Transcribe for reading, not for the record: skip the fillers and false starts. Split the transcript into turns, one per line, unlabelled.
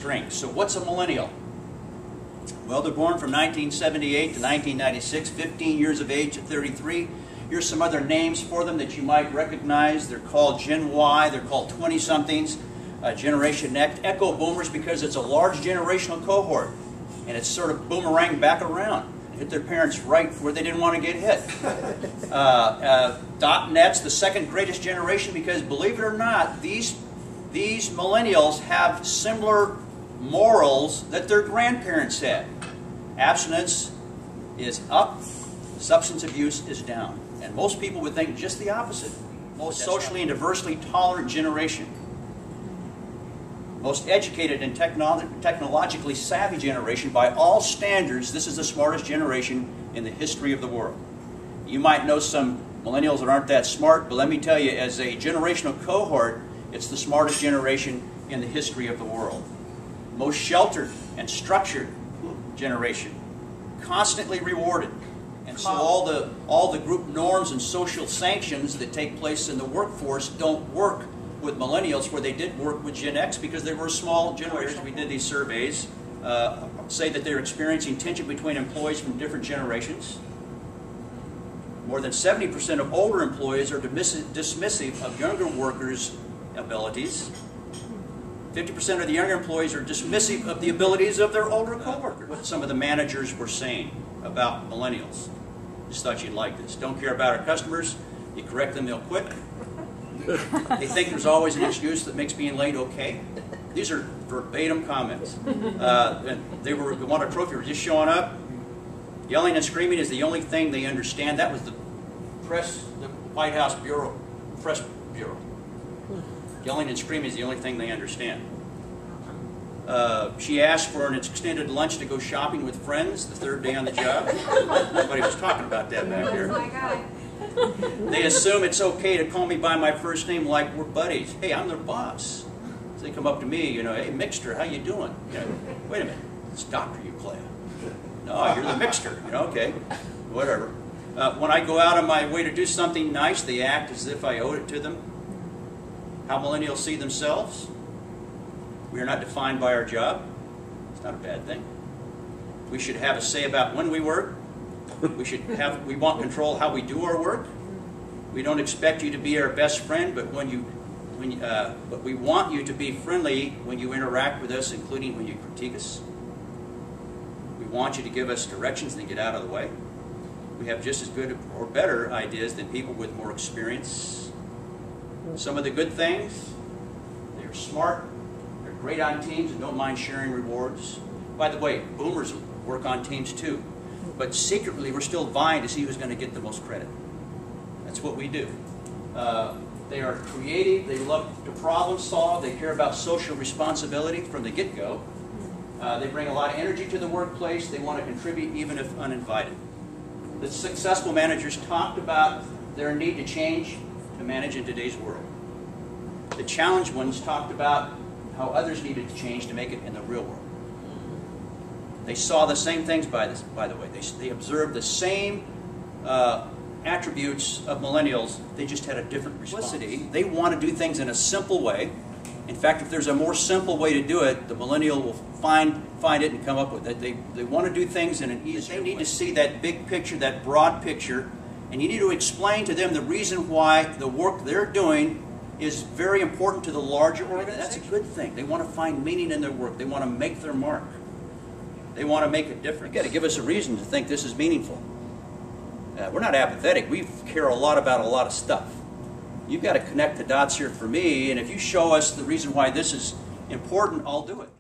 strengths. So what's a millennial? Well, they're born from 1978 to 1996, 15 years of age at 33. Here's some other names for them that you might recognize. They're called Gen Y, they're called 20-somethings, Generation X, Echo Boomers, because it's a large generational cohort. And it's sort of boomerang back around. Hit their parents right where they didn't want to get hit. .NET's the second greatest generation because, believe it or not, these millennials have similar morals that their grandparents had. Abstinence is up, substance abuse is down. And most people would think just the opposite. Most socially and diversely tolerant generation. Most educated and technologically savvy generation. By all standards, this is the smartest generation in the history of the world. You might know some millennials that aren't that smart, but let me tell you, as a generational cohort, it's the smartest generation in the history of the world. Most sheltered and structured generation. Constantly rewarded. And so all the group norms and social sanctions that take place in the workforce don't work with millennials where they did work with Gen X because they were a small generation. We did these surveys, say that they're experiencing tension between employees from different generations. More than 70% of older employees are dismissive of younger workers' abilities. 50% of the younger employees are dismissive of the abilities of their older coworkers. What some of the managers were saying about millennials. Just thought you'd like this. Don't care about our customers. You correct them, they'll quit. They think there's always an excuse that makes being late okay. These are verbatim comments. They want a trophy for just showing up. Yelling and screaming is the only thing they understand. That was the White House press bureau. Yelling and screaming is the only thing they understand. She asked for an extended lunch to go shopping with friends the third day on the job. Nobody was talking about that back there.
My guy.
They assume it's okay to call me by my first name like we're buddies. Hey, I'm their boss. So they come up to me, you know, hey, Mixter, how you doing? You know, wait a minute, it's Dr. Ukleja. No, you're the Mixter. You know, okay, whatever. When I go out on my way to do something nice, they act as if I owed it to them. How millennials see themselves? We are not defined by our job. It's not a bad thing. We should have a say about when we work. We want control how we do our work. We don't expect you to be our best friend, but but we want you to be friendly when you interact with us, including when you critique us. We want you to give us directions and then get out of the way. We have just as good or better ideas than people with more experience. Some of the good things, they're smart, they're great on teams and don't mind sharing rewards. By the way, boomers work on teams too. But secretly, we're still vying to see who's going to get the most credit. That's what we do. They are creative. They love to problem solve. They care about social responsibility from the get-go. They bring a lot of energy to the workplace. They want to contribute even if uninvited. The successful managers talked about their need to change to manage in today's world. The challenged ones talked about how others needed to change to make it in the real world. They saw the same things, by the way. They observed the same attributes of millennials. They just had a different response. They want to do things in a simple way. In fact, if there's a more simple way to do it, the millennial will find it and come up with it. They want to do things in an easier way. They need to see that big picture, that broad picture, and you need to explain to them the reason why the work they're doing is very important to the larger organization. That's a good thing. They want to find meaning in their work. They want to make their mark. They want to make a difference. You've got to give us a reason to think this is meaningful. We're not apathetic. We care a lot about a lot of stuff. You've got to connect the dots here for me, and if you show us the reason why this is important, I'll do it.